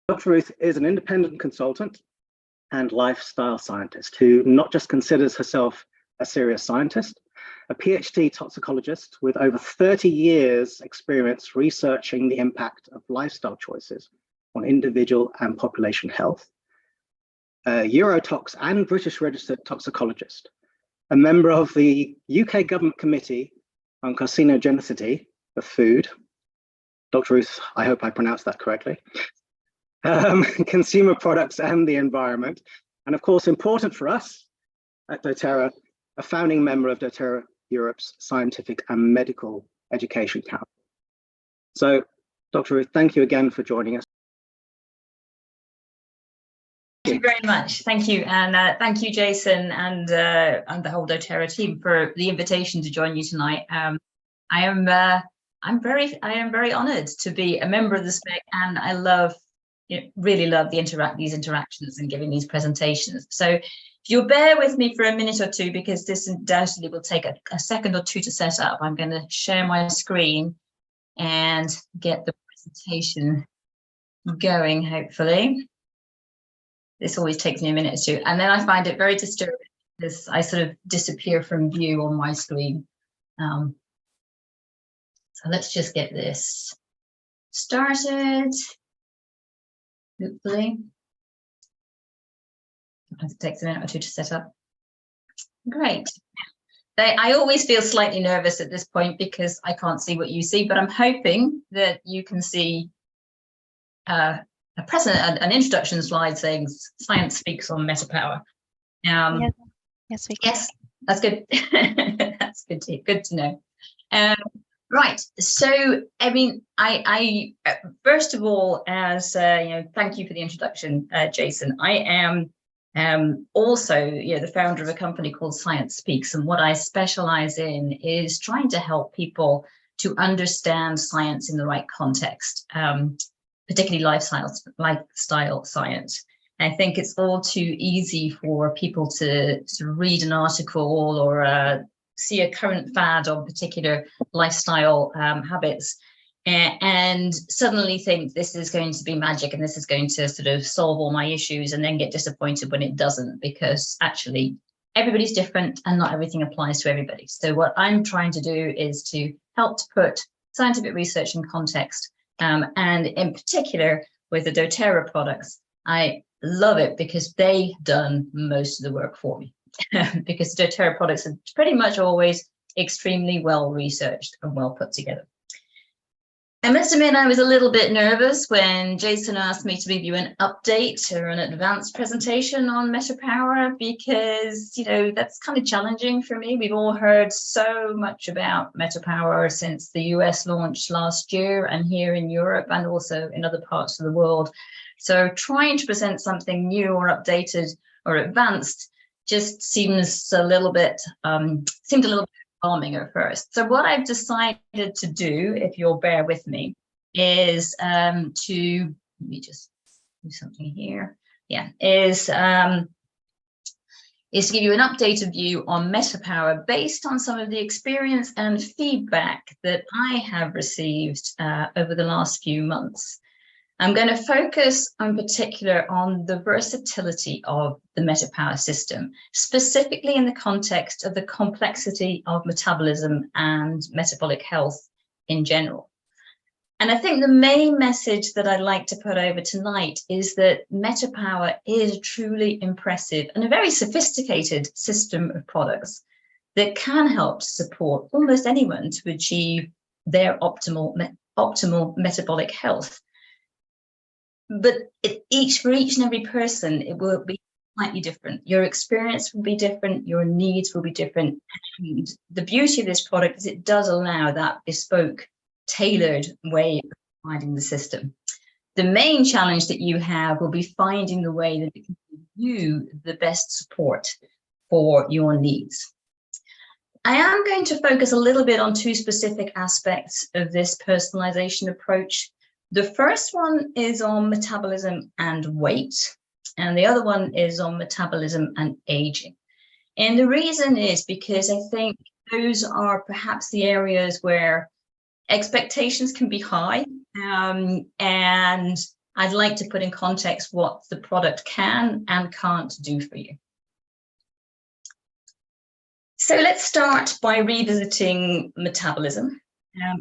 Dr. Ruth is an independent consultant and lifestyle scientist who not just considers herself a serious scientist, a PhD toxicologist with over 30 years experience researching the impact of lifestyle choices on individual and population health, a Eurotox and British registered toxicologist, a member of the UK Government Committee on Carcinogenicity of Food. Dr. Ruth, I hope I pronounced that correctly. Consumer products and the environment. And of course, important for us at doTERRA, a founding member of doTERRA Europe's Scientific and Medical Education Council. So, Dr. Ruth, thank you again for joining us. Thank you very much. Thank you. And thank you, Jason, and the whole doTERRA team for the invitation to join you tonight. I am very honored to be a member of the SPEC, and I really love these interactions and giving these presentations. So if you'll bear with me for a minute or two, because this undoubtedly will take a second or two to set up, I'm going to share my screen and get the presentation going, hopefully. This always takes me a minute or two, and then I find it very disturbing because I sort of disappear from view on my screen. So let's just get this started. Hopefully. Sometimes it takes a minute or two to set up. Great. I always feel slightly nervous at this point because I can't see what you see, but I'm hoping that you can see an introduction slide saying "Science Speaks on MetaPWR." Yes, we can. Yes, that's good. That's good to know. Right. So, I mean, I first of all, as thank you for the introduction, Jason. I am also, the founder of a company called Science Speaks, and what I specialize in is trying to help people to understand science in the right context, particularly lifestyle science. I think it's all too easy for people to sort of read an article or see a current fad on particular lifestyle habits and suddenly think this is going to be magic and this is going to sort of solve all my issues, and then get disappointed when it doesn't, because actually everybody's different and not everything applies to everybody. So what I'm trying to do is to help to put scientific research in context, and in particular with the doTERRA products. I love it because they've done most of the work for me. Because doTERRA products are pretty much always extremely well researched and well put together. I must admit I was a little bit nervous when Jason asked me to give you an update or an advanced presentation on MetaPWR, because that's kind of challenging for me. We've all heard so much about MetaPWR since the US launched last year, and here in Europe and also in other parts of the world. So trying to present something new or updated or advanced just seemed a little bit alarming at first. So what I've decided to do, if you'll bear with me, is let me just do something here. Yeah, is to give you an updated view on MetaPWR based on some of the experience and feedback that I have received over the last few months. I'm going to focus in particular on the versatility of the MetaPWR system, specifically in the context of the complexity of metabolism and metabolic health in general. And I think the main message that I'd like to put over tonight is that MetaPWR is a truly impressive and a very sophisticated system of products that can help to support almost anyone to achieve their optimal metabolic health. But for each and every person, it will be slightly different. Your experience will be different, your needs will be different. And the beauty of this product is it does allow that bespoke, tailored way of providing the system. The main challenge that you have will be finding the way that it can give you the best support for your needs. I am going to focus a little bit on two specific aspects of this personalization approach. The first one is on metabolism and weight, and the other one is on metabolism and aging. And the reason is because I think those are perhaps the areas where expectations can be high, and I'd like to put in context what the product can and can't do for you. So let's start by revisiting metabolism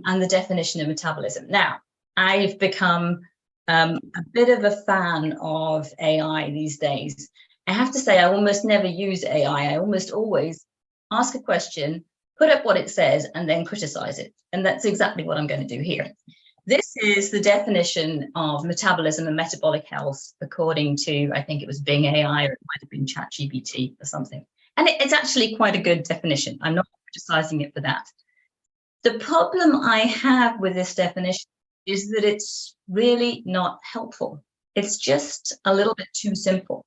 and the definition of metabolism. Now, I've become a bit of a fan of AI these days. I have to say, I almost never use AI. I almost always ask a question, put up what it says, and then criticize it. And that's exactly what I'm going to do here. This is the definition of metabolism and metabolic health, according to, I think it was Bing AI, or it might have been ChatGPT or something. And it's actually quite a good definition. I'm not criticizing it for that. The problem I have with this definition is that it's really not helpful. It's just a little bit too simple.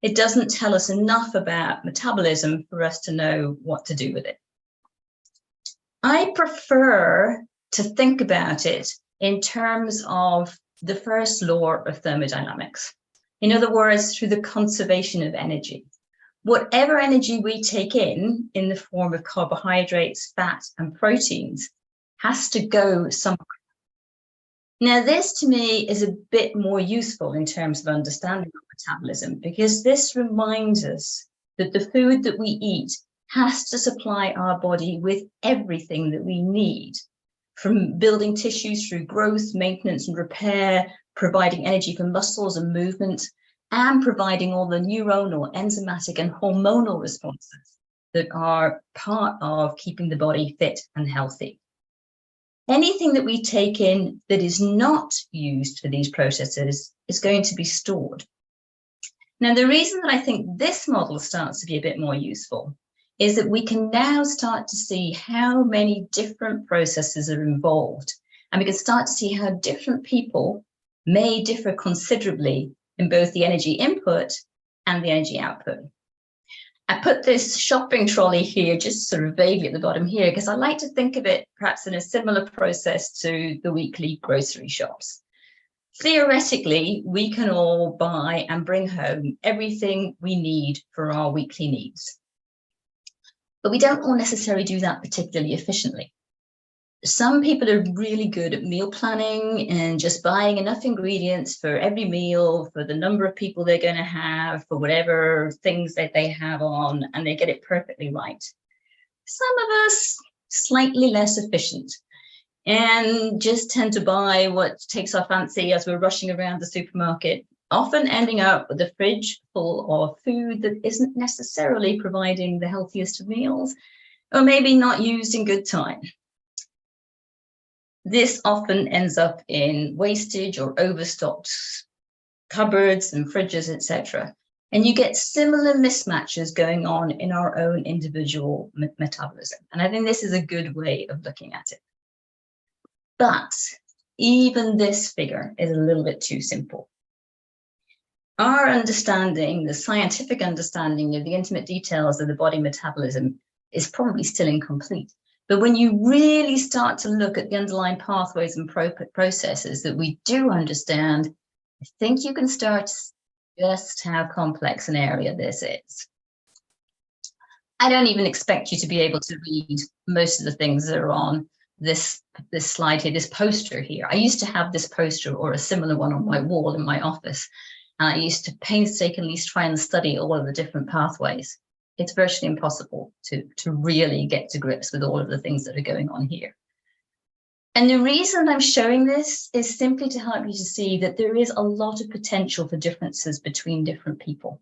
It doesn't tell us enough about metabolism for us to know what to do with it. I prefer to think about it in terms of the first law of thermodynamics. In other words, through the conservation of energy. Whatever energy we take in the form of carbohydrates, fat, and proteins has to go somewhere. Now, this to me is a bit more useful in terms of understanding metabolism, because this reminds us that the food that we eat has to supply our body with everything that we need, from building tissues through growth, maintenance, and repair, providing energy for muscles and movement, and providing all the neuronal, enzymatic, and hormonal responses that are part of keeping the body fit and healthy. Anything that we take in that is not used for these processes is going to be stored. Now, the reason that I think this model starts to be a bit more useful is that we can now start to see how many different processes are involved, and we can start to see how different people may differ considerably in both the energy input and the energy output. I put this shopping trolley here, just sort of vaguely at the bottom here, because I like to think of it perhaps in a similar process to the weekly grocery shops. Theoretically, we can all buy and bring home everything we need for our weekly needs. But we don't all necessarily do that particularly efficiently. Some people are really good at meal planning and just buying enough ingredients for every meal, for the number of people they're going to have, for whatever things that they have on, and they get it perfectly right. Some of us slightly less efficient and just tend to buy what takes our fancy as we're rushing around the supermarket, often ending up with a fridge full of food that isn't necessarily providing the healthiest of meals, or maybe not used in good time. This often ends up in wastage or overstocked cupboards and fridges, etc. And you get similar mismatches going on in our own individual metabolism. And I think this is a good way of looking at it. But even this figure is a little bit too simple. Our understanding, the scientific understanding of the intimate details of the body metabolism is probably still incomplete. But when you really start to look at the underlying pathways and processes that we do understand, I think you can start to see just how complex an area this is. I don't even expect you to be able to read most of the things that are on this slide here, this poster here. I used to have this poster or a similar one on my wall in my office, and I used to painstakingly try and study all of the different pathways. It's virtually impossible to really get to grips with all of the things that are going on here. And the reason I'm showing this is simply to help you to see that there is a lot of potential for differences between different people.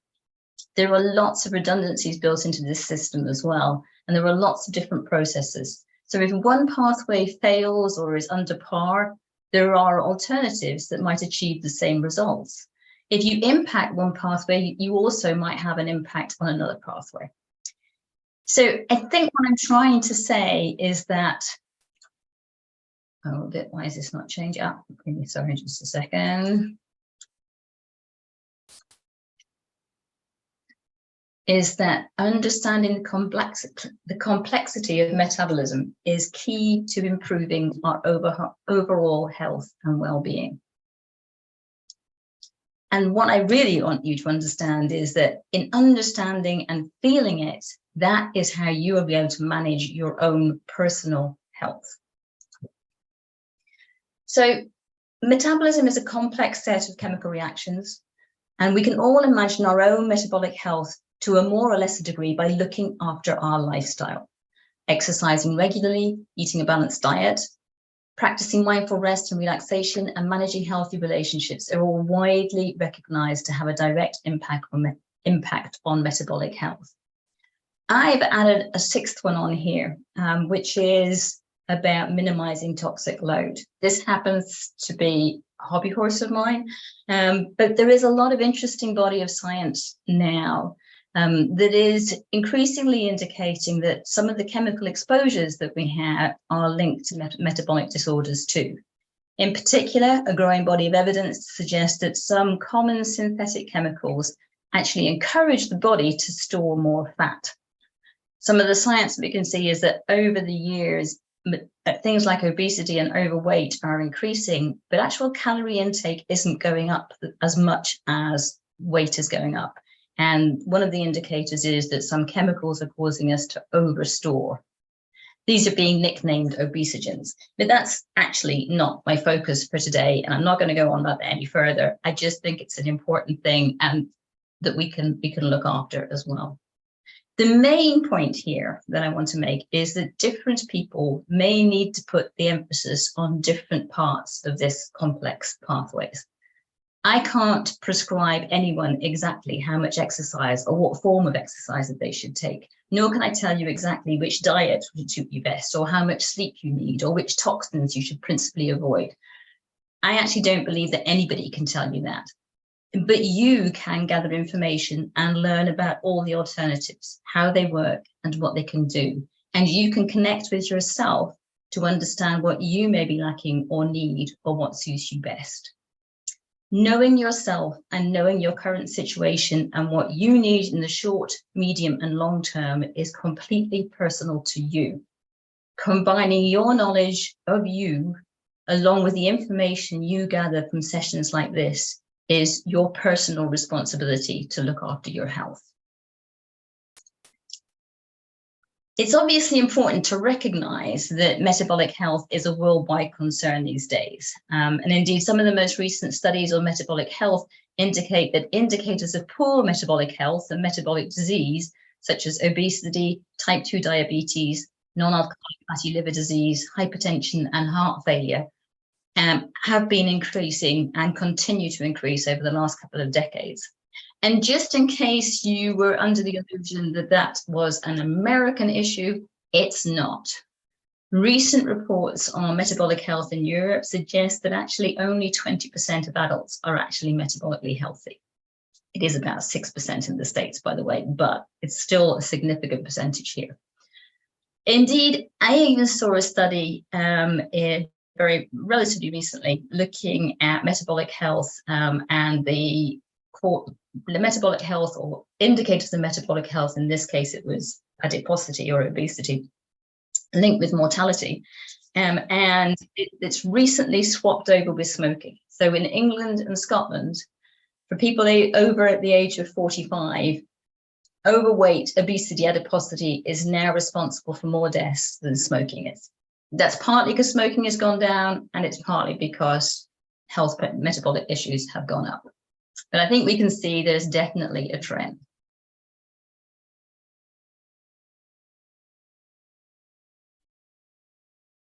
There are lots of redundancies built into this system as well, and there are lots of different processes. So if one pathway fails or is under par, there are alternatives that might achieve the same results. If you impact one pathway, you also might have an impact on another pathway. So I think what I'm trying to say is that, why is this not changing? Sorry, just a second. Is that understanding the complexity of metabolism is key to improving our overall health and well-being. And what I really want you to understand is that in understanding and feeling it, that is how you will be able to manage your own personal health. So Metabolism is a complex set of chemical reactions, and we can all imagine our own metabolic health to a more or lesser degree by looking after our lifestyle. Exercising regularly, eating a balanced diet, practicing mindful rest and relaxation, and managing healthy relationships are all widely recognized to have a direct impact on metabolic health. I've added a sixth one on here, which is about minimizing toxic load. This happens to be a hobby horse of mine, but there is a lot of interesting body of science now that is increasingly indicating that some of the chemical exposures that we have are linked to metabolic disorders too. In particular, a growing body of evidence suggests that some common synthetic chemicals actually encourage the body to store more fat. Some of the science we can see is that over the years, things like obesity and overweight are increasing, but actual calorie intake isn't going up as much as weight is going up. And one of the indicators is that some chemicals are causing us to overstore. These are being nicknamed obesogens, but that's actually not my focus for today. And I'm not going to go on about that any further. I just think it's an important thing and that we can look after as well. The main point here that I want to make is that different people may need to put the emphasis on different parts of this complex pathways. I can't prescribe anyone exactly how much exercise or what form of exercise that they should take, nor can I tell you exactly which diet would suit you best or how much sleep you need or which toxins you should principally avoid. I actually don't believe that anybody can tell you that. But you can gather information and learn about all the alternatives, how they work and what they can do. And you can connect with yourself to understand what you may be lacking or need or what suits you best. Knowing yourself and knowing your current situation and what you need in the short, medium and long term is completely personal to you. Combining your knowledge of you along with the information you gather from sessions like this is your personal responsibility to look after your health. It's obviously important to recognize that metabolic health is a worldwide concern these days. And indeed, some of the most recent studies on metabolic health indicate that indicators of poor metabolic health and metabolic disease, such as obesity, type 2 diabetes, non-alcoholic fatty liver disease, hypertension, and heart failure, have been increasing and continue to increase over the last couple of decades. And just in case you were under the illusion that that was an American issue, it's not. Recent reports on metabolic health in Europe suggest that actually only 20% of adults are actually metabolically healthy. It is about 6% in the States, by the way, but it's still a significant percentage here. Indeed, I even saw a study very relatively recently looking at metabolic health and the metabolic health or indicators of metabolic health. In this case, it was adiposity or obesity linked with mortality. And it's recently swapped over with smoking. So in England and Scotland, for people over at the age of 45, overweight, obesity, adiposity is now responsible for more deaths than smoking is. That's partly because smoking has gone down, and it's partly because metabolic issues have gone up. But I think we can see there's definitely a trend.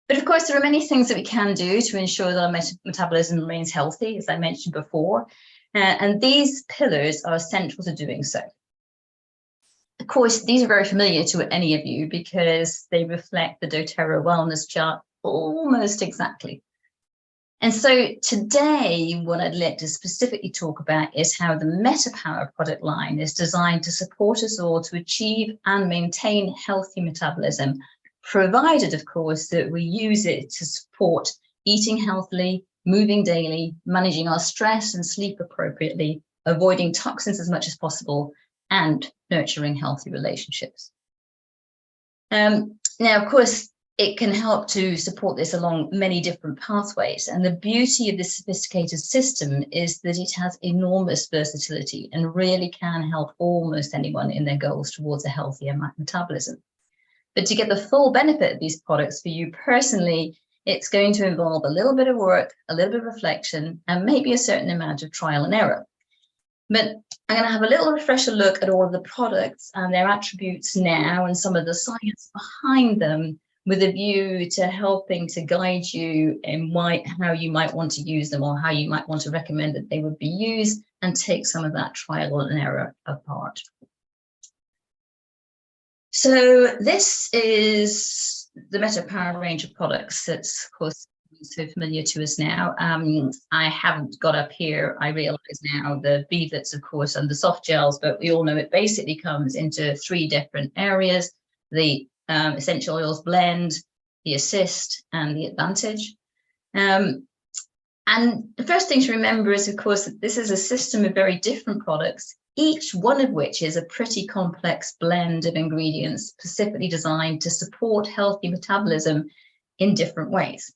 But of course, there are many things that we can do to ensure that our metabolism remains healthy, as I mentioned before, and these pillars are central to doing so. Of course, these are very familiar to any of you because they reflect the doTERRA wellness chart almost exactly. And so today, what I'd like to specifically talk about is how the MetaPWR product line is designed to support us all to achieve and maintain healthy metabolism, provided, of course, that we use it to support eating healthily, moving daily, managing our stress and sleep appropriately, avoiding toxins as much as possible, and nurturing healthy relationships. Now, of course, it can help to support this along many different pathways. And the beauty of this sophisticated system is that it has enormous versatility and really can help almost anyone in their goals towards a healthier metabolism. But to get the full benefit of these products for you personally, it's going to involve a little bit of work, a little bit of reflection, and maybe a certain amount of trial and error. But I'm going to have a little refresher look at all of the products and their attributes now and some of the science behind them, with a view to helping to guide you in how you might want to use them, or how you might want to recommend that they would be used, and take some of that trial and error apart. So this is the MetaPWR range of products that's, of course, so familiar to us now. I haven't got up here, I realize now, the beadlets, of course, and the soft gels, but we all know it basically comes into 3 different areas: the essential oils blend, the assist, and the advantage. And the first thing to remember is, of course, that this is a system of very different products, each one of which is a pretty complex blend of ingredients specifically designed to support healthy metabolism in different ways.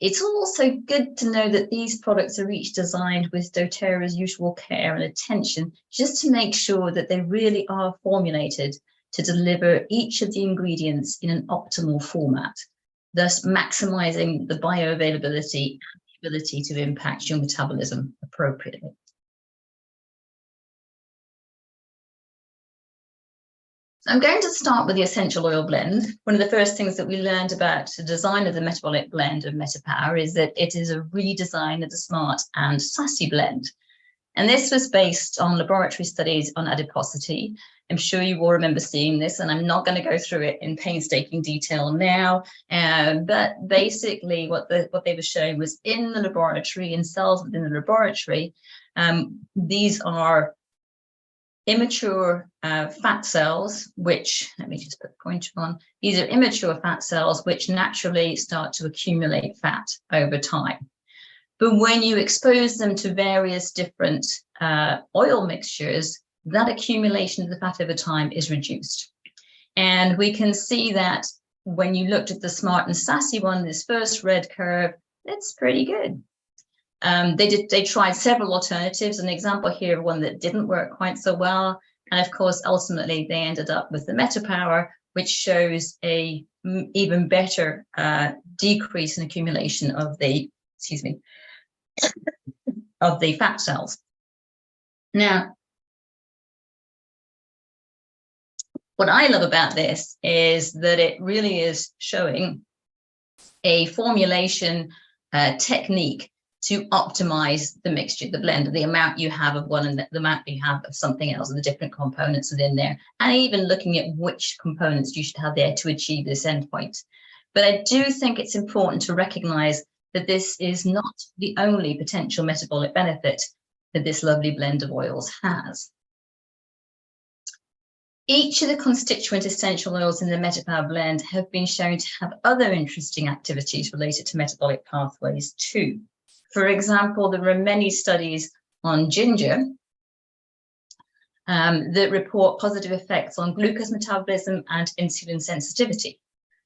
It's also good to know that these products are each designed with doTERRA's usual care and attention, just to make sure that they really are formulated to deliver each of the ingredients in an optimal format, thus maximizing the bioavailability and the ability to impact your metabolism appropriately. I'm going to start with the essential oil blend. One of the first things that we learned about the design of the metabolic blend of MetaPWR is that it is a redesign of the SMART and SASSY blend. And this was based on laboratory studies on adiposity. I'm sure you all remember seeing this, and I'm not going to go through it in painstaking detail now. But basically what they were showing was in the laboratory, in cells within the laboratory, these are immature fat cells, which, let me just put the pointer on, these are immature fat cells which naturally start to accumulate fat over time. But when you expose them to various different oil mixtures, that accumulation of the fat over time is reduced. And we can see that when you looked at the SMART and SASSY one, this first red curve, it's pretty good. They tried several alternatives. An example here of one that didn't work quite so well. And of course, ultimately, they ended up with the MetaPWR, which shows a even better decrease in accumulation of the, of the fat cells. Now, what I love about this is that it really is showing a formulation technique to optimize the mixture, the blend, the amount you have of one and the amount you have of something else, and the different components within there, and even looking at which components you should have there to achieve this endpoint. But I do think it's important to recognize that this is not the only potential metabolic benefit that this lovely blend of oils has. Each of the constituent essential oils in the MetaPWR blend have been shown to have other interesting activities related to metabolic pathways too. For example, there are many studies on ginger that report positive effects on glucose metabolism and insulin sensitivity.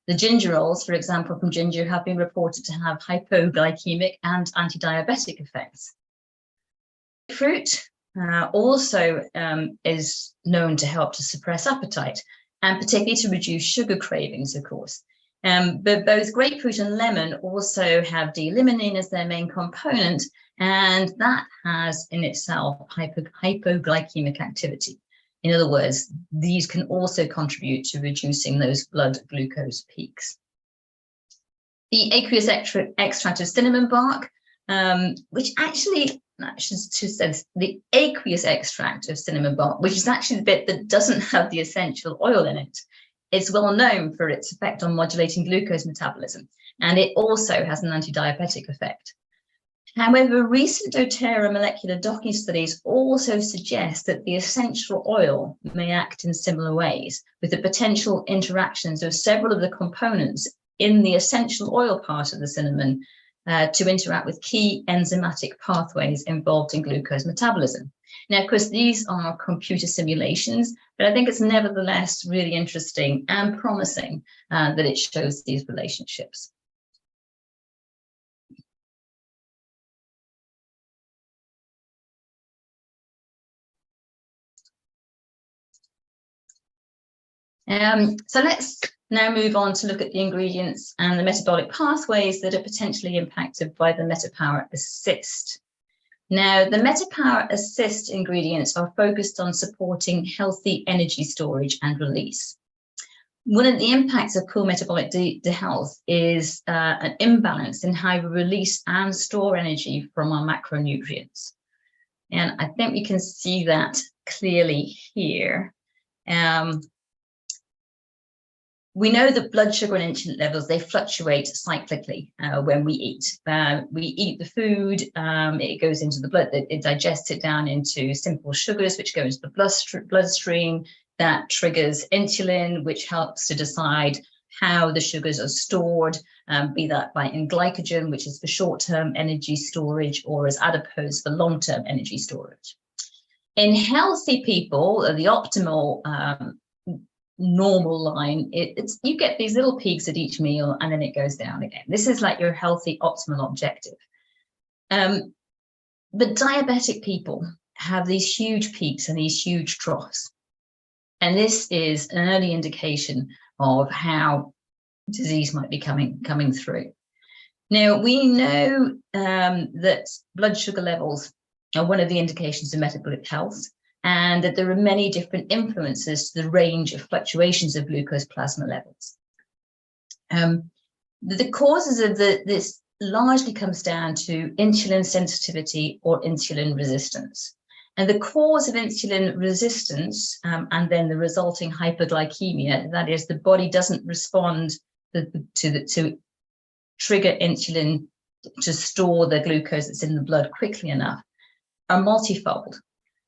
The gingerols, for example, from ginger have been reported to have hypoglycemic and anti-diabetic effects. Fruit also is known to help to suppress appetite, and particularly to reduce sugar cravings, of course. But both grapefruit and lemon also have D-limonene as their main component, and that has in itself hypoglycemic activity. In other words, these can also contribute to reducing those blood glucose peaks. The aqueous extract of cinnamon bark, which actually, the aqueous extract of cinnamon bark, which is actually the bit that doesn't have the essential oil in it, is well known for its effect on modulating glucose metabolism, and it also has an anti-diabetic effect. However, recent doTERRA molecular docking studies also suggest that the essential oil may act in similar ways, with the potential interactions of several of the components in the essential oil part of the cinnamon to interact with key enzymatic pathways involved in glucose metabolism. Now, of course, these are computer simulations, but I think it's nevertheless really interesting and promising that it shows these relationships. So let's now move on to look at the ingredients and the metabolic pathways that are potentially impacted by the MetaPWR Assist. Now, the MetaPWR Assist ingredients are focused on supporting healthy energy storage and release. One of the impacts of poor metabolic health is an imbalance in how we release and store energy from our macronutrients. And I think we can see that clearly here. We know that blood sugar and insulin levels, they fluctuate cyclically when we eat. We eat the food, it goes into the blood, it digests it down into simple sugars, which go into the bloodstream. That triggers insulin, which helps to decide how the sugars are stored, be that in glycogen, which is for short-term energy storage, or as adipose for long-term energy storage. In healthy people, the optimal normal line, you get these little peaks at each meal and then it goes down again. This is like your healthy optimal objective. But diabetic people have these huge peaks and these huge troughs. And this is an early indication of how disease might be coming through. Now, we know that blood sugar levels are one of the indications of metabolic health, and that there are many different influences to the range of fluctuations of glucose plasma levels. The causes of this largely comes down to insulin sensitivity or insulin resistance. And the cause of insulin resistance and then the resulting hyperglycemia, that is, the body doesn't respond to trigger insulin to store the glucose that's in the blood quickly enough, are multifold.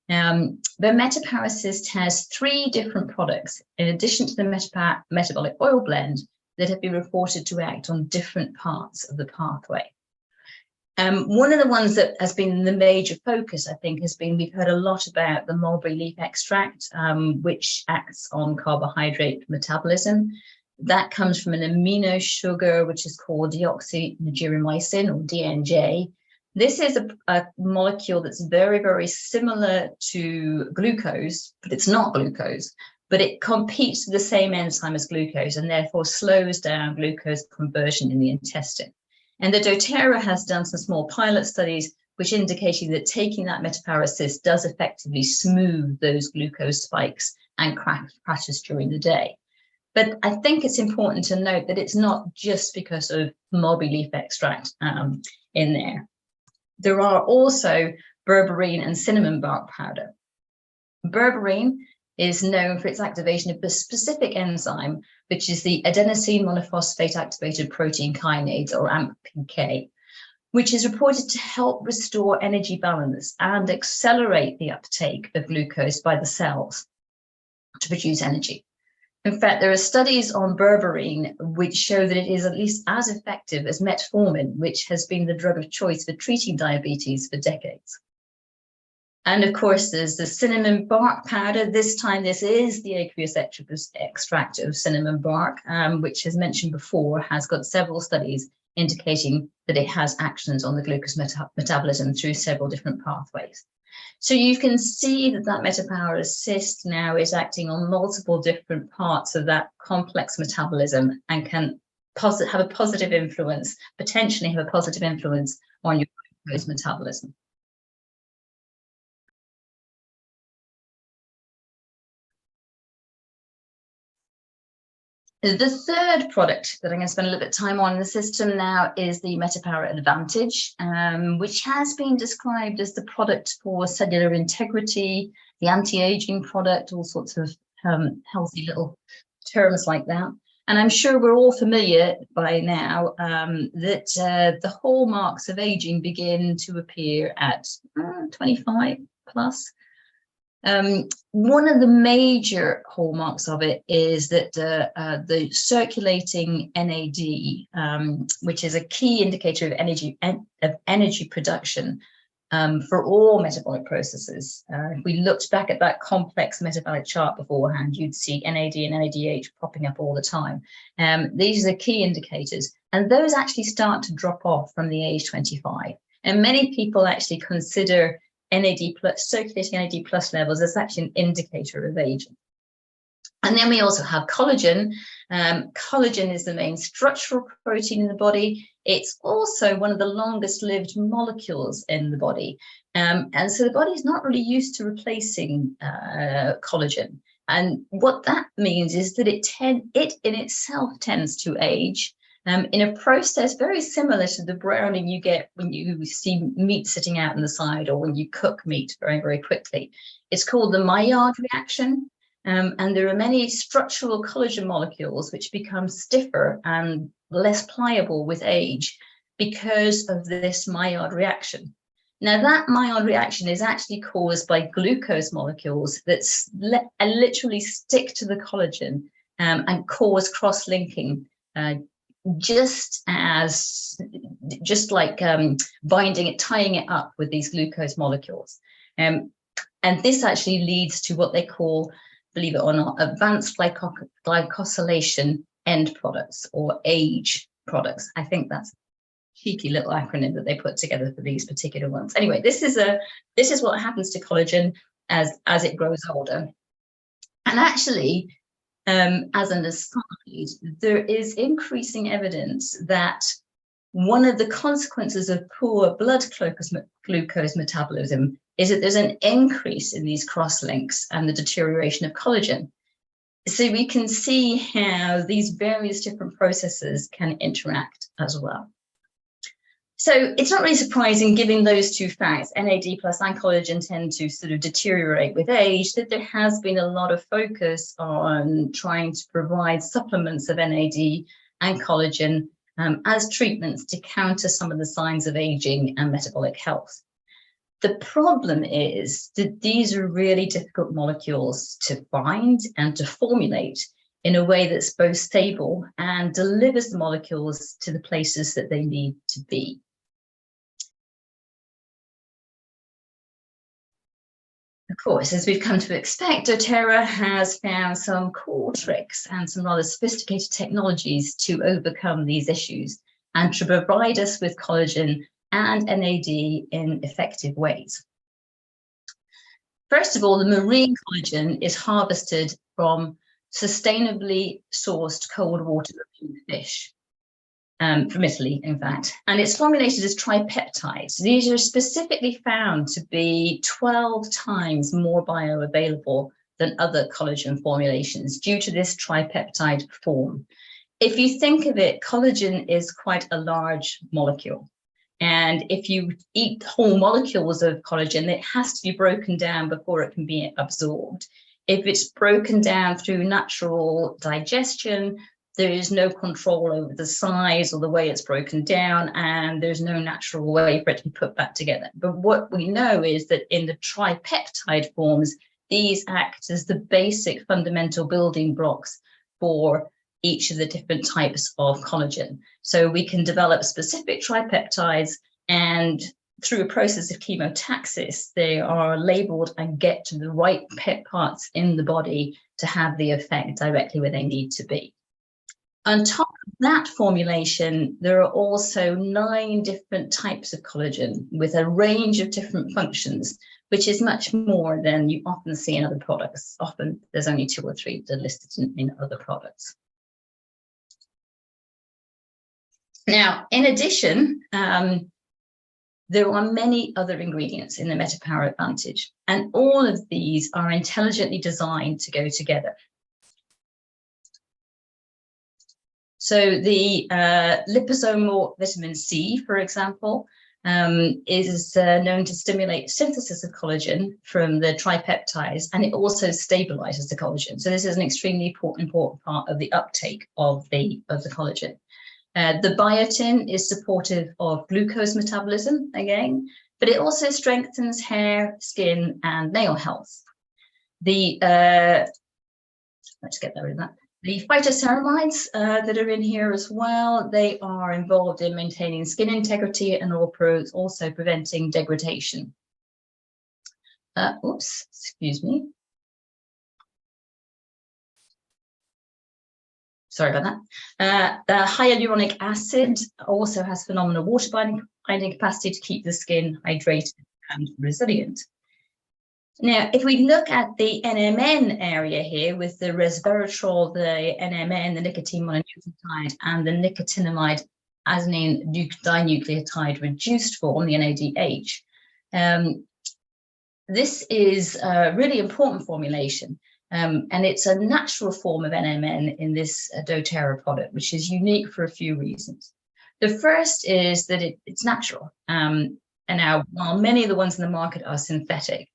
The MetaPWR Assist has 3 different products, in addition to the MetaPWR metabolic oil blend, that have been reported to act on different parts of the pathway. One of the ones that has been the major focus, I think, has been, we've heard a lot about the mulberry leaf extract, which acts on carbohydrate metabolism. That comes from an amino sugar, which is called deoxynigericin, or DNJ. This is a molecule that's very, very similar to glucose, but it's not glucose, but it competes with the same enzyme as glucose and therefore slows down glucose conversion in the intestine. And the doTERRA has done some small pilot studies which indicating that taking that MetaPWR Assist does effectively smooth those glucose spikes and crashes during the day. But I think it's important to note that it's not just because of mulberry leaf extract in there. There are also berberine and cinnamon bark powder. Berberine is known for its activation of a specific enzyme, which is the adenosine monophosphate activated protein kinase, or AMPK, which is reported to help restore energy balance and accelerate the uptake of glucose by the cells to produce energy. In fact, there are studies on berberine which show that it is at least as effective as metformin, which has been the drug of choice for treating diabetes for decades. And of course, there's the cinnamon bark powder. This time, this is the aqueous extract of cinnamon bark, which, as mentioned before, has got several studies indicating that it has actions on the glucose metabolism through several different pathways. So you can see that that MetaPWR Assist now is acting on multiple different parts of that complex metabolism and can have a positive influence, potentially have a positive influence on your glucose metabolism. The third product that I'm going to spend a little bit of time on in the system now is the MetaPWR Advantage, which has been described as the product for cellular integrity, the anti-aging product, all sorts of healthy little terms like that. And I'm sure we're all familiar by now that the hallmarks of aging begin to appear at 25 plus. One of the major hallmarks of it is that the circulating NAD, which is a key indicator of energy production for all metabolic processes. If we looked back at that complex metabolic chart beforehand, you'd see NAD and NADH popping up all the time. These are key indicators, and those actually start to drop off from the age 25. And many people actually consider NAD plus, circulating NAD plus levels as actually an indicator of aging. And then we also have collagen. Collagen is the main structural protein in the body. It's also one of the longest lived molecules in the body. And so the body is not really used to replacing collagen. And what that means is that it in itself tends to age in a process very similar to the browning you get when you see meat sitting out on the side, or when you cook meat very, very quickly. It's called the Maillard reaction. And there are many structural collagen molecules which become stiffer and less pliable with age because of this Maillard reaction. Now, that Maillard reaction is actually caused by glucose molecules that literally stick to the collagen and cause cross-linking, just like binding it, tying it up with these glucose molecules. And this actually leads to what they call, believe it or not, advanced glycosylation end products, or age products. I think that's a cheeky little acronym that they put together for these particular ones. Anyway, this is what happens to collagen as it grows older. And actually, as an aside, there is increasing evidence that one of the consequences of poor blood glucose metabolism is that there's an increase in these cross-links and the deterioration of collagen. So we can see how these various different processes can interact as well. So it's not really surprising, given those two facts, NAD+ and collagen tend to sort of deteriorate with age, that there has been a lot of focus on trying to provide supplements of NAD and collagen as treatments to counter some of the signs of aging and metabolic health. The problem is that these are really difficult molecules to find and to formulate in a way that's both stable and delivers the molecules to the places that they need to be. Of course, as we've come to expect, doTERRA has found some cool tricks and some rather sophisticated technologies to overcome these issues and to provide us with collagen and NAD in effective ways. First of all, the marine collagen is harvested from sustainably sourced cold water fish, from Italy, in fact, and it's formulated as tripeptides. These are specifically found to be 12 times more bioavailable than other collagen formulations due to this tripeptide form. If you think of it, collagen is quite a large molecule. And if you eat whole molecules of collagen, it has to be broken down before it can be absorbed. If it's broken down through natural digestion, there is no control over the size or the way it's broken down, and there's no natural way for it to be put back together. But what we know is that in the tripeptide forms, these act as the basic fundamental building blocks for each of the different types of collagen. So we can develop specific tripeptides, and through a process of chemotaxis, they are labeled and get to the right parts in the body to have the effect directly where they need to be. On top of that formulation, there are also 9 different types of collagen with a range of different functions, which is much more than you often see in other products. Often there's only 2 or 3 that are listed in other products. Now, in addition, there are many other ingredients in the MetaPWR Advantage, and all of these are intelligently designed to go together. So the liposomal vitamin C, for example, is known to stimulate synthesis of collagen from the tripeptides, and it also stabilizes the collagen. So this is an extremely important part of the uptake of the collagen. The biotin is supportive of glucose metabolism, again, but it also strengthens hair, skin, and nail health. Let's get rid of that. The phytoceramides that are in here as well, they are involved in maintaining skin integrity and also preventing degradation. Oops, excuse me. Sorry about that. Hyaluronic acid also has phenomenal water binding capacity to keep the skin hydrated and resilient. Now, if we look at the NMN area here with the resveratrol, the NMN, the nicotine mononucleotide, and the nicotinamide adenine dinucleotide reduced form, the NADH, this is a really important formulation, and it's a natural form of NMN in this doTERRA product, which is unique for a few reasons. The first is that it's natural, and now, while many of the ones in the market are synthetic.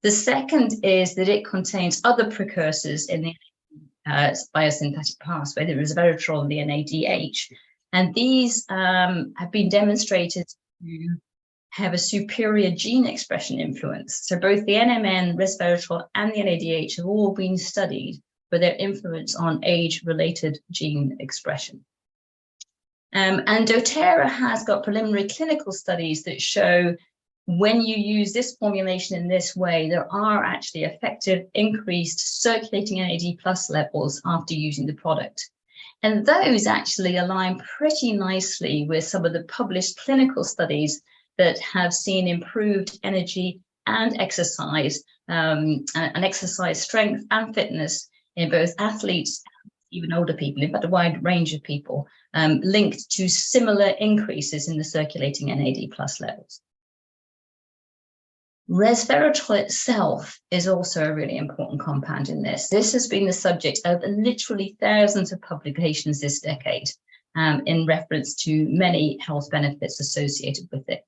The second is that it contains other precursors in the biosynthetic pathway, the resveratrol and the NADH, and these have been demonstrated to have a superior gene expression influence. So both the NMN, resveratrol, and the NADH have all been studied for their influence on age-related gene expression. And doTERRA has got preliminary clinical studies that show when you use this formulation in this way, there are actually effective increased circulating NAD+ levels after using the product. And those actually align pretty nicely with some of the published clinical studies that have seen improved energy and exercise strength and fitness in both athletes, even older people, in fact, a wide range of people, linked to similar increases in the circulating NAD+ levels. Resveratrol itself is also a really important compound in this. This has been the subject of literally thousands of publications this decade in reference to many health benefits associated with it.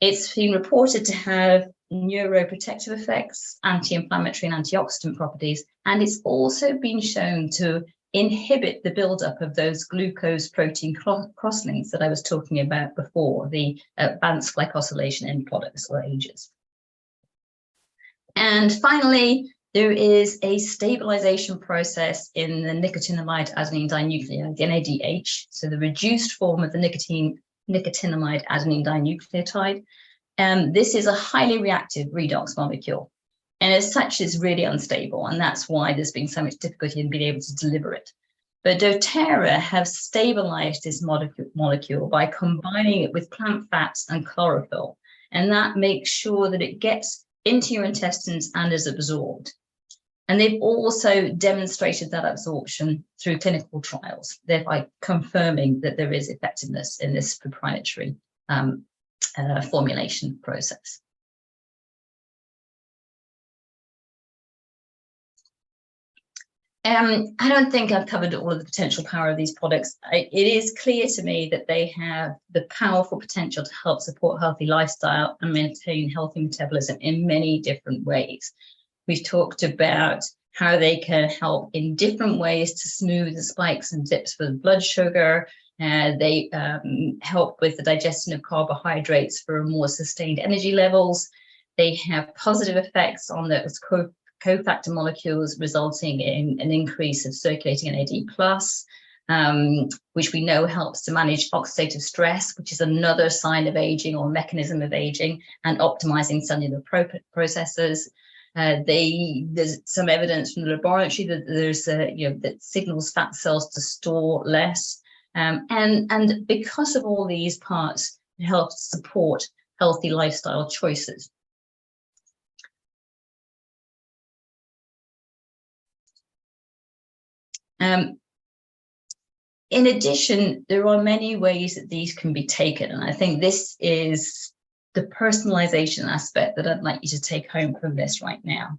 It's been reported to have neuroprotective effects, anti-inflammatory and antioxidant properties, and it's also been shown to inhibit the buildup of those glucose protein crosslinks that I was talking about before, the advanced glycosylation end products or AGEs. And finally, there is a stabilization process in the nicotinamide adenine dinucleotide, the NADH, so the reduced form of the nicotinamide adenine dinucleotide. This is a highly reactive redox molecule, and as such is really unstable, and that's why there's been so much difficulty in being able to deliver it. But doTERRA have stabilized this molecule by combining it with plant fats and chlorophyll, and that makes sure that it gets into your intestines and is absorbed. And they've also demonstrated that absorption through clinical trials, thereby confirming that there is effectiveness in this proprietary formulation process. I don't think I've covered all of the potential power of these products. It is clear to me that they have the powerful potential to help support healthy lifestyle and maintain healthy metabolism in many different ways. We've talked about how they can help in different ways to smooth the spikes and dips for the blood sugar. They help with the digestion of carbohydrates for more sustained energy levels. They have positive effects on those cofactor molecules, resulting in an increase of circulating NAD+, which we know helps to manage oxidative stress, which is another sign of aging or mechanism of aging, and optimizing cellular processes. There's some evidence from the laboratory that there's that signals fat cells to store less, and because of all these parts, it helps support healthy lifestyle choices. In addition, there are many ways that these can be taken, and I think this is the personalization aspect that I'd like you to take home from this right now.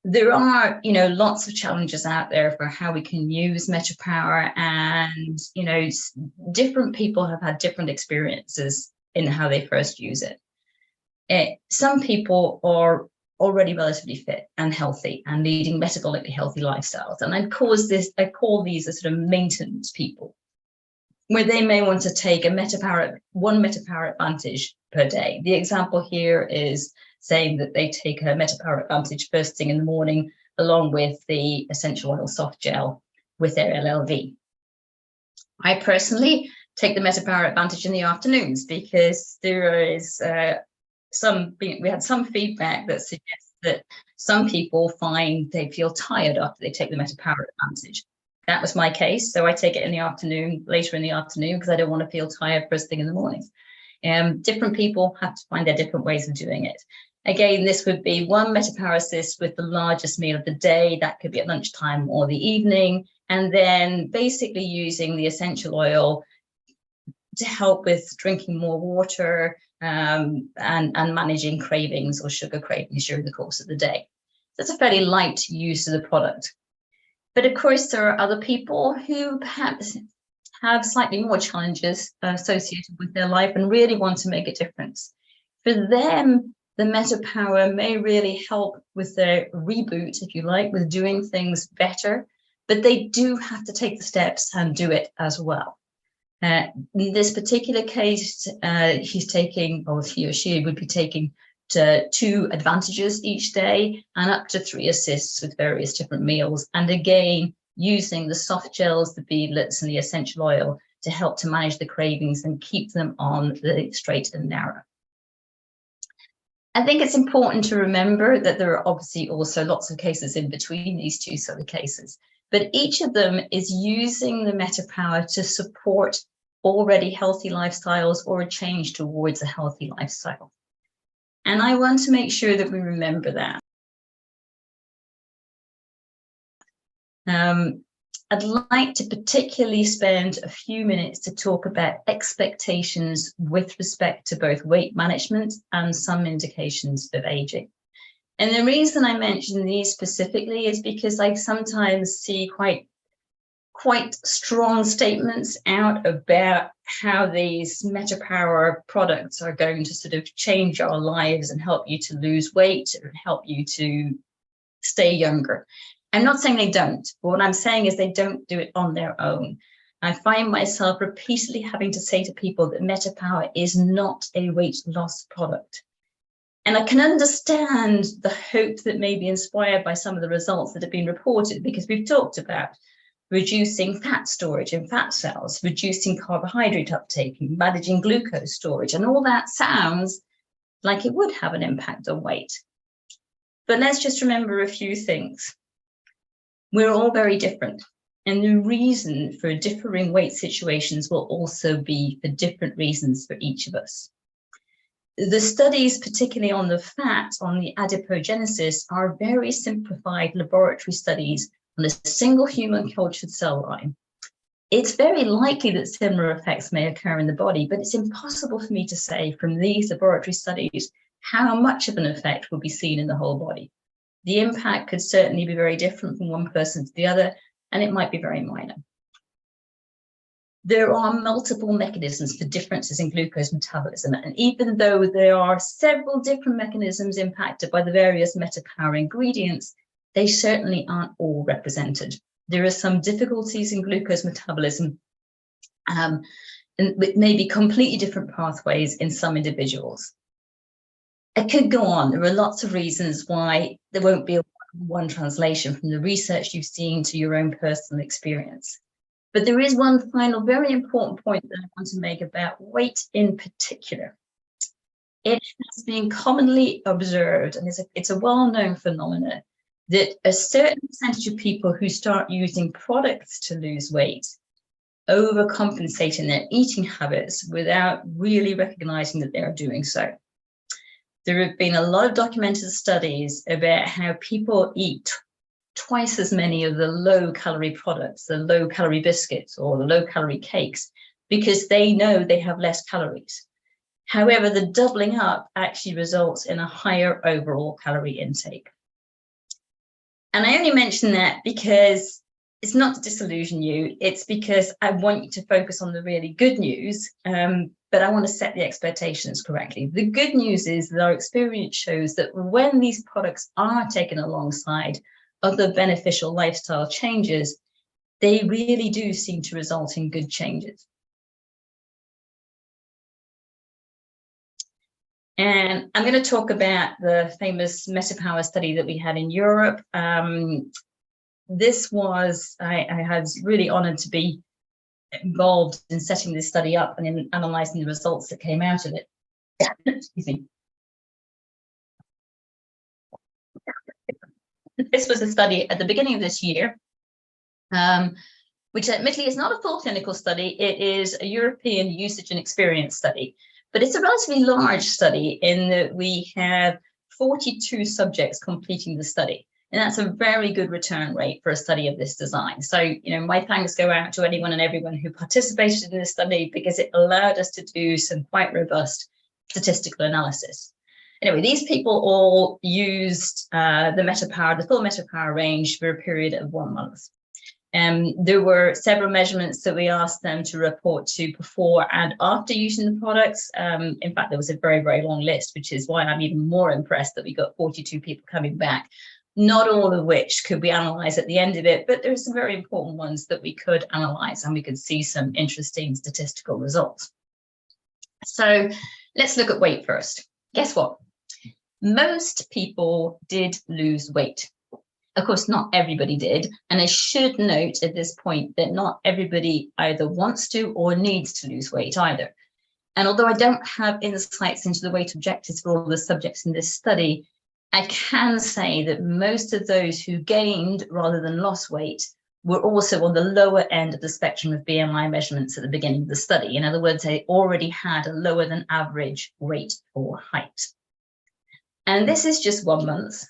There are, lots of challenges out there for how we can use MetaPWR, and, different people have had different experiences in how they first use it. Some people are already relatively fit and healthy and leading metabolically healthy lifestyles, and I call these a sort of maintenance people, where they may want to take one MetaPWR advantage per day. The example here is saying that they take a MetaPWR advantage first thing in the morning, along with the essential oil soft gel with their LLV. I personally take the MetaPWR advantage in the afternoons, because there is we had some feedback that suggests that some people find they feel tired after they take the MetaPWR advantage. That was my case, so I take it in the afternoon, later in the afternoon, because I don't want to feel tired first thing in the morning. Different people have to find their different ways of doing it. Again, this would be one MetaPWR assist with the largest meal of the day. That could be at lunchtime or the evening. And then basically using the essential oil to help with drinking more water and managing cravings or sugar cravings during the course of the day. That's a fairly light use of the product. But of course, there are other people who perhaps have slightly more challenges associated with their life and really want to make a difference. For them, the MetaPWR may really help with their reboot, if you like, with doing things better, but they do have to take the steps and do it as well. In this particular case, he's taking, or he or she would be taking, 2 advantages each day and up to 3 assists with various different meals. And again, using the soft gels, the beadlets, and the essential oil to help to manage the cravings and keep them on the straight and narrow. I think it's important to remember that there are obviously also lots of cases in between these 2 sort of cases, but each of them is using the MetaPWR to support already healthy lifestyles or a change towards a healthy lifestyle. And I want to make sure that we remember that. I'd like to particularly spend a few minutes to talk about expectations with respect to both weight management and some indications of aging. And the reason I mention these specifically is because I sometimes see quite strong statements out about how these MetaPWR products are going to sort of change our lives and help you to lose weight and help you to stay younger. I'm not saying they don't, but what I'm saying is they don't do it on their own. I find myself repeatedly having to say to people that MetaPWR is not a weight loss product. And I can understand the hope that may be inspired by some of the results that have been reported, because we've talked about reducing fat storage in fat cells, reducing carbohydrate uptake, managing glucose storage, and all that sounds like it would have an impact on weight. But let's just remember a few things. We're all very different, and the reason for differing weight situations will also be for different reasons for each of us. The studies, particularly on the fat, on the adipogenesis, are very simplified laboratory studies on a single human cultured cell line. It's very likely that similar effects may occur in the body, but it's impossible for me to say from these laboratory studies how much of an effect will be seen in the whole body. The impact could certainly be very different from one person to the other, and it might be very minor. There are multiple mechanisms for differences in glucose metabolism, and even though there are several different mechanisms impacted by the various MetaPWR ingredients, they certainly aren't all represented. There are some difficulties in glucose metabolism, and with maybe completely different pathways in some individuals. I could go on. There are lots of reasons why there won't be a one translation from the research you've seen to your own personal experience. But there is one final very important point that I want to make about weight in particular. It has been commonly observed, and it's a well-known phenomenon, that a certain percentage of people who start using products to lose weight overcompensate in their eating habits without really recognizing that they are doing so. There have been a lot of documented studies about how people eat twice as many of the low-calorie products, the low-calorie biscuits or the low-calorie cakes, because they know they have less calories. However, the doubling up actually results in a higher overall calorie intake. And I only mention that because it's not to disillusion you, it's because I want you to focus on the really good news, but I want to set the expectations correctly. The good news is that our experience shows that when these products are taken alongside other beneficial lifestyle changes, they really do seem to result in good changes. And I'm going to talk about the famous MetaPWR study that we had in Europe. This was, I was really honored to be involved in setting this study up and in analyzing the results that came out of it. Excuse me. This was a study at the beginning of this year, which admittedly is not a full clinical study. It is a European usage and experience study, but it's a relatively large study in that we have 42 subjects completing the study. And that's a very good return rate for a study of this design. So, you know, my thanks go out to anyone and everyone who participated in this study, because it allowed us to do some quite robust statistical analysis. Anyway, these people all used the full MetaPWR range for a period of 1 month. There were several measurements that we asked them to report to before and after using the products. In fact, there was a very, very long list, which is why I'm even more impressed that we got 42 people coming back, not all of which could we analyze at the end of it, but there are some very important ones that we could analyze, and we could see some interesting statistical results. So let's look at weight first. Guess what? Most people did lose weight. Of course, not everybody did. And I should note at this point that not everybody either wants to or needs to lose weight either. And although I don't have insights into the weight objectives for all the subjects in this study, I can say that most of those who gained rather than lost weight were also on the lower end of the spectrum of BMI measurements at the beginning of the study. In other words, they already had a lower than average weight or height. And this is just 1 month.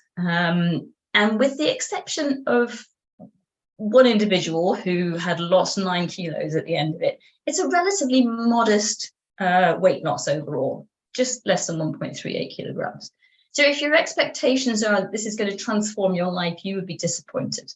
And with the exception of one individual who had lost 9 kilos at the end of it, it's a relatively modest weight loss overall, just less than 1.38 kilograms. So if your expectations are that this is going to transform your life, you would be disappointed.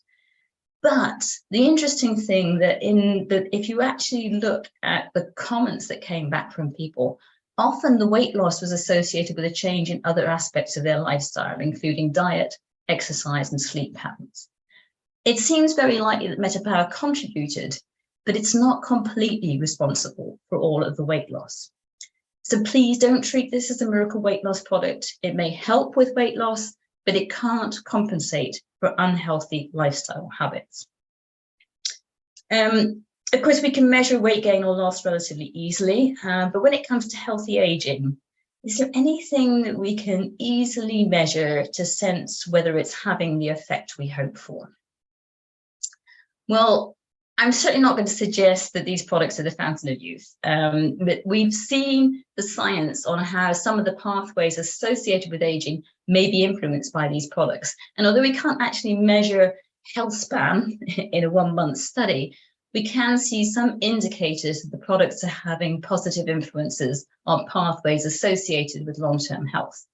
But the interesting thing that if you actually look at the comments that came back from people, often the weight loss was associated with a change in other aspects of their lifestyle, including diet, exercise, and sleep patterns. It seems very likely that MetaPWR contributed, but it's not completely responsible for all of the weight loss. So please don't treat this as a miracle weight loss product. It may help with weight loss, but it can't compensate for unhealthy lifestyle habits. Of course, we can measure weight gain or loss relatively easily, but when it comes to healthy aging, is there anything that we can easily measure to sense whether it's having the effect we hope for? Well, I'm certainly not going to suggest that these products are the fountain of youth, but we've seen the science on how some of the pathways associated with aging may be influenced by these products. And although we can't actually measure health span in a 1 month study, we can see some indicators that the products are having positive influences on pathways associated with long-term health.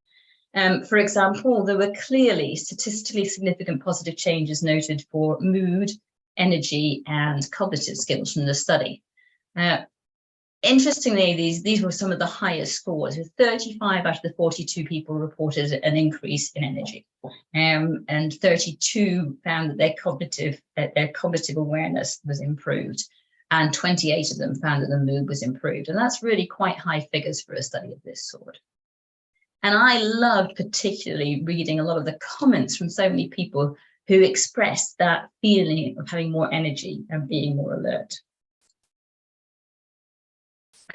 For example, there were clearly statistically significant positive changes noted for mood, energy, and cognitive skills from the study. Interestingly, these were some of the highest scores, with 35 out of the 42 people reported an increase in energy, and 32 found that their cognitive awareness was improved, and 28 of them found that the mood was improved. And that's really quite high figures for a study of this sort. And I loved particularly reading a lot of the comments from so many people who expressed that feeling of having more energy and being more alert.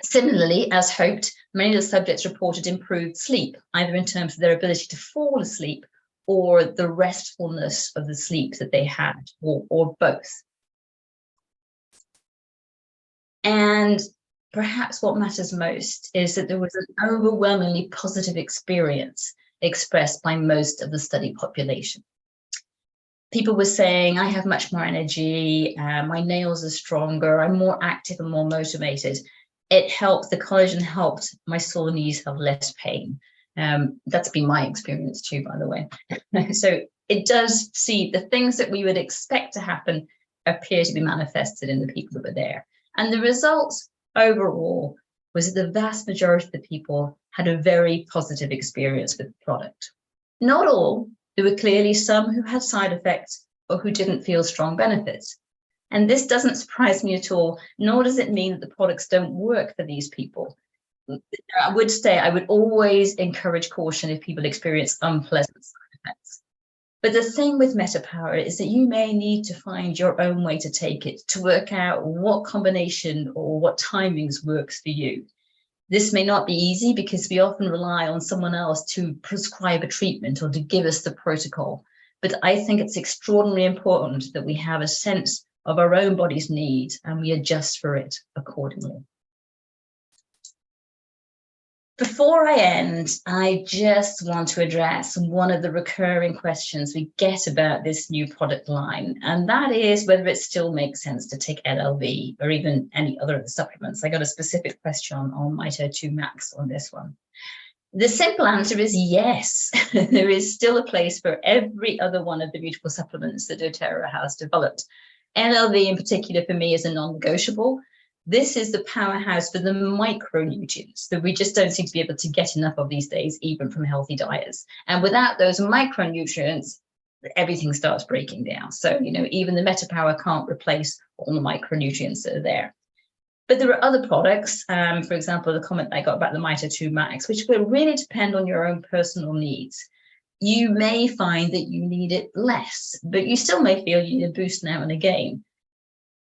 Similarly, as hoped, many of the subjects reported improved sleep, either in terms of their ability to fall asleep or the restfulness of the sleep that they had, or both. And perhaps what matters most is that there was an overwhelmingly positive experience expressed by most of the study population. People were saying, I have much more energy, my nails are stronger, I'm more active and more motivated. It helped, the collagen helped my sore knees have less pain. That's been my experience too, by the way. So it does see the things that we would expect to happen appear to be manifested in the people that were there. And the results overall was that the vast majority of the people had a very positive experience with the product. Not all. There were clearly some who had side effects or who didn't feel strong benefits. And this doesn't surprise me at all, nor does it mean that the products don't work for these people. I would say I would always encourage caution if people experience unpleasant side effects. But the thing with MetaPWR is that you may need to find your own way to take it, to work out what combination or what timings works for you. This may not be easy because we often rely on someone else to prescribe a treatment or to give us the protocol. But I think it's extraordinarily important that we have a sense of our own body's needs and we adjust for it accordingly. Before I end, I just want to address one of the recurring questions we get about this new product line, and that is whether it still makes sense to take LLV or even any other of the supplements. I got a specific question on MitoPWR Max on this one. The simple answer is yes. There is still a place for every other one of the beautiful supplements that doTERRA has developed. LLV in particular for me is a non-negotiable. This is the powerhouse for the micronutrients that we just don't seem to be able to get enough of these days, even from healthy diets. And without those micronutrients, everything starts breaking down. So, even the MetaPWR can't replace all the micronutrients that are there. But there are other products, for example, the comment I got about the MitoPWR Max, which will really depend on your own personal needs. You may find that you need it less, but you still may feel you need a boost now and again.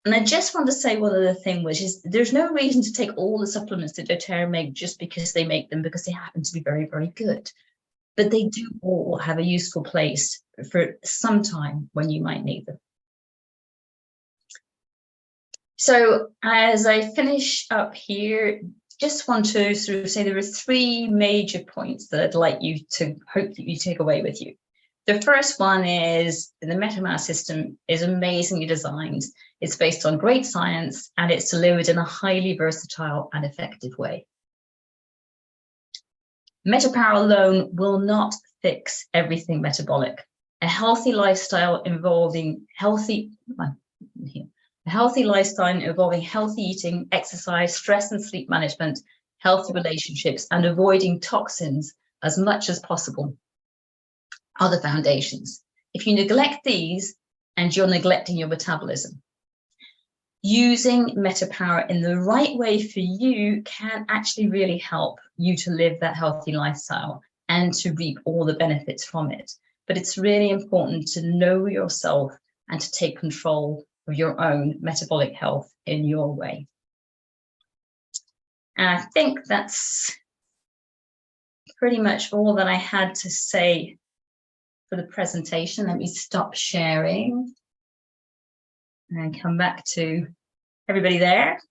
And I just want to say one other thing, which is there's no reason to take all the supplements that doTERRA make just because they make them, because they happen to be very, very good. But they do all have a useful place for some time when you might need them. So as I finish up here, just want to sort of say there are 3 major points that I'd like you to hope that you take away with you. The first one is the MetaPWR system is amazingly designed. It's based on great science and it's delivered in a highly versatile and effective way. MetaPWR alone will not fix everything metabolic. A healthy lifestyle involving healthy eating, exercise, stress and sleep management, healthy relationships, and avoiding toxins as much as possible are the foundations. If you neglect these, and you're neglecting your metabolism, using MetaPWR in the right way for you can actually really help you to live that healthy lifestyle and to reap all the benefits from it. But it's really important to know yourself and to take control of your own metabolic health in your way. And I think that's pretty much all that I had to say for the presentation. Let me stop sharing and come back to everybody there.